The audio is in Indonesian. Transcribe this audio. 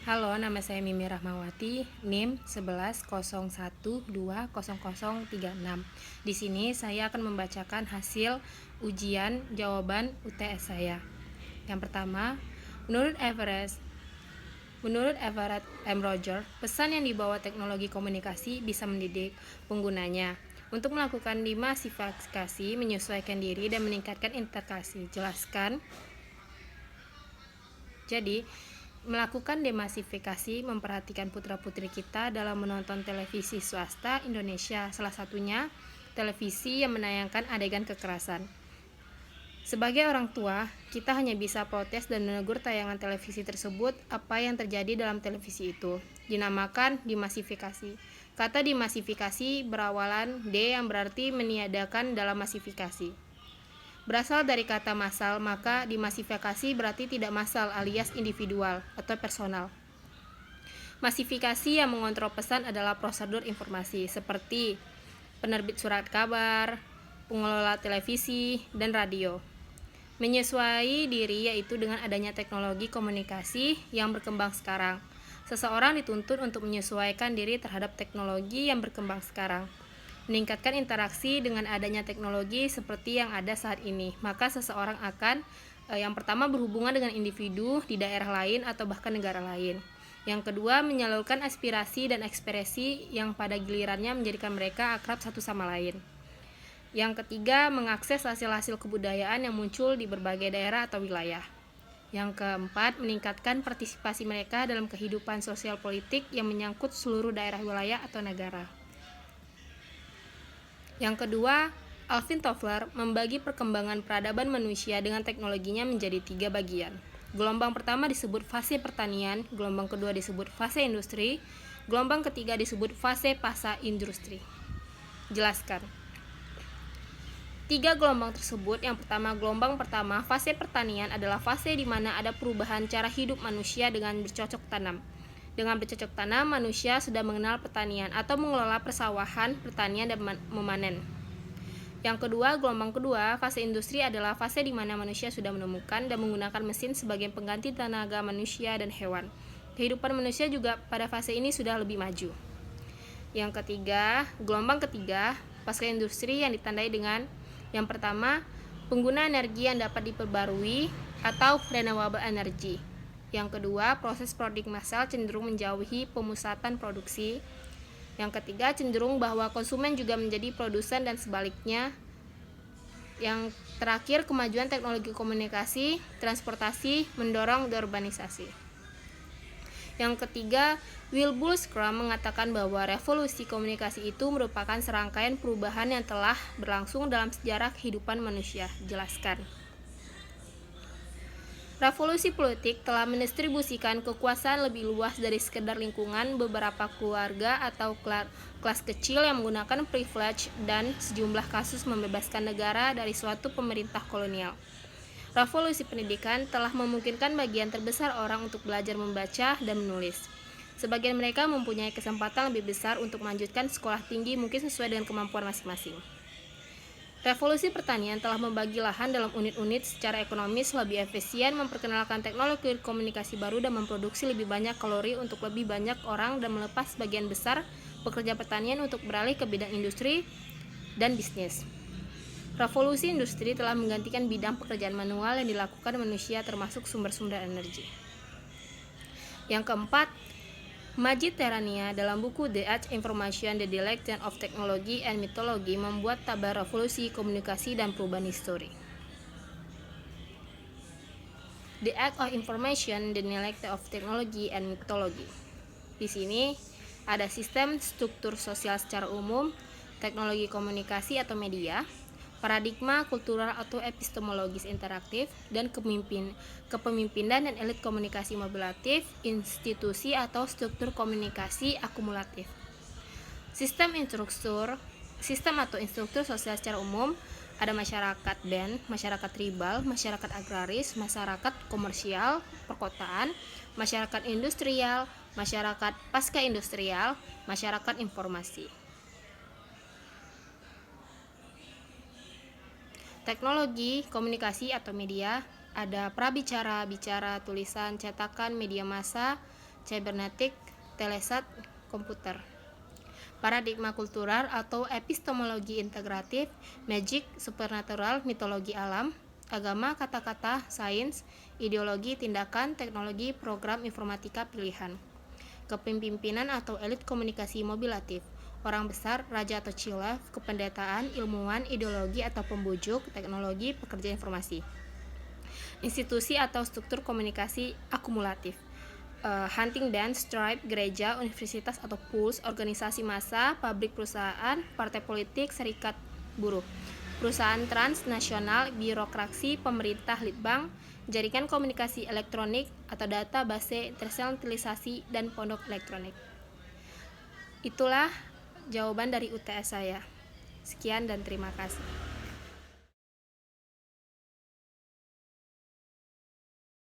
Halo, nama saya Mimi Rahmawati, NIM 1101200036. Di sini saya akan membacakan hasil ujian jawaban UTS saya. Yang pertama, menurut Everett M. Roger, pesan yang dibawa teknologi komunikasi bisa mendidik penggunanya untuk melakukan dimasifikasi, menyesuaikan diri, dan meningkatkan interaksi. Jelaskan. Jadi, melakukan demasifikasi memperhatikan putra-putri kita dalam menonton televisi swasta Indonesia, salah satunya televisi yang menayangkan adegan kekerasan. Sebagai orang tua, kita hanya bisa protes dan menegur tayangan televisi tersebut. Apa yang terjadi dalam televisi itu dinamakan dimasifikasi. Kata dimasifikasi berawalan D yang berarti meniadakan dalam masifikasi. Berasal dari kata massal, maka dimasifikasi berarti tidak massal alias individual atau personal. Masifikasi yang mengontrol pesan adalah prosedur informasi seperti penerbit surat kabar, pengelola televisi, dan radio. Menyesuaikan diri yaitu dengan adanya teknologi komunikasi yang berkembang sekarang. Seseorang dituntut untuk menyesuaikan diri terhadap teknologi yang berkembang sekarang. Meningkatkan interaksi dengan adanya teknologi seperti yang ada saat ini, maka seseorang akan yang pertama berhubungan dengan individu di daerah lain atau bahkan negara lain. Yang kedua, menyalurkan aspirasi dan ekspresi yang pada gilirannya menjadikan mereka akrab satu sama lain. Yang ketiga, mengakses hasil-hasil kebudayaan yang muncul di berbagai daerah atau wilayah. Yang keempat, meningkatkan partisipasi mereka dalam kehidupan sosial politik yang menyangkut seluruh daerah, wilayah, atau negara. Yang kedua, Alvin Toffler membagi perkembangan peradaban manusia dengan teknologinya menjadi 3 bagian. Gelombang pertama disebut fase pertanian, gelombang kedua disebut fase industri, gelombang ketiga disebut fase pasca industri. Jelaskan. 3 gelombang tersebut, yang pertama, gelombang pertama, fase pertanian adalah fase di mana ada perubahan cara hidup manusia dengan bercocok tanam. Dengan bercocok tanam, manusia sudah mengenal pertanian atau mengelola persawahan, pertanian, dan memanen. Yang kedua, gelombang kedua, fase industri adalah fase di mana manusia sudah menemukan dan menggunakan mesin sebagai pengganti tenaga manusia dan hewan. Kehidupan manusia juga pada fase ini sudah lebih maju. Yang ketiga, gelombang ketiga, pasca industri yang ditandai dengan yang pertama, pengguna energi yang dapat diperbarui atau renewable energy. Yang kedua, proses produk massal cenderung menjauhi pemusatan produksi. Yang ketiga, cenderung bahwa konsumen juga menjadi produsen dan sebaliknya. Yang terakhir, kemajuan teknologi komunikasi, transportasi mendorong deurbanisasi. Yang ketiga, Wilbur Scrum mengatakan bahwa revolusi komunikasi itu merupakan serangkaian perubahan yang telah berlangsung dalam sejarah kehidupan manusia. Jelaskan. Revolusi politik telah mendistribusikan kekuasaan lebih luas dari sekedar lingkungan beberapa keluarga atau kelas kecil yang menggunakan privilege dan sejumlah kasus membebaskan negara dari suatu pemerintah kolonial. Revolusi pendidikan telah memungkinkan bagian terbesar orang untuk belajar membaca dan menulis. Sebagian mereka mempunyai kesempatan lebih besar untuk melanjutkan sekolah tinggi mungkin sesuai dengan kemampuan masing-masing. Revolusi pertanian telah membagi lahan dalam unit-unit secara ekonomis lebih efisien, memperkenalkan teknologi komunikasi baru dan memproduksi lebih banyak kalori untuk lebih banyak orang dan melepas sebagian besar pekerja pertanian untuk beralih ke bidang industri dan bisnis. Revolusi industri telah menggantikan bidang pekerjaan manual yang dilakukan manusia termasuk sumber-sumber energi. Yang keempat, Majid Terania dalam buku The Age Information, The Dialectic of Technology and Mythology membuat tabel revolusi komunikasi dan perubahan histori. The Age of Information, The Dialectic of Technology and Mythology. Di sini ada sistem struktur sosial secara umum, teknologi komunikasi atau media, paradigma kultural atau epistemologis interaktif, dan kepemimpinan dan elit komunikasi modulatif, institusi atau struktur komunikasi akumulatif. Sistem atau instruktur sosial secara umum ada masyarakat band, masyarakat tribal, masyarakat agraris, masyarakat komersial, perkotaan, masyarakat industrial, masyarakat pasca industrial, masyarakat informasi. Teknologi komunikasi atau media ada prabicara, bicara, tulisan, cetakan, media massa, cybernetik, telesat, komputer. Paradigma kultural atau epistemologi integratif, magic, supernatural, mitologi alam, agama, kata-kata, sains, ideologi, tindakan, teknologi, program informatika pilihan. Kepemimpinan atau elit komunikasi mobilatif, orang besar, raja atau chief, kependetaan, ilmuwan, ideologi atau pembujuk, teknologi, pekerja informasi. Institusi atau struktur komunikasi akumulatif, hunting dance, tribe, gereja, universitas atau pools, organisasi massa, pabrik perusahaan, partai politik, serikat buruh, perusahaan transnasional, birokrasi, pemerintah, litbang, jaringan komunikasi elektronik atau data base, tersentralisasi, dan pondok elektronik. Itulah jawaban dari UTS saya. Sekian dan terima kasih.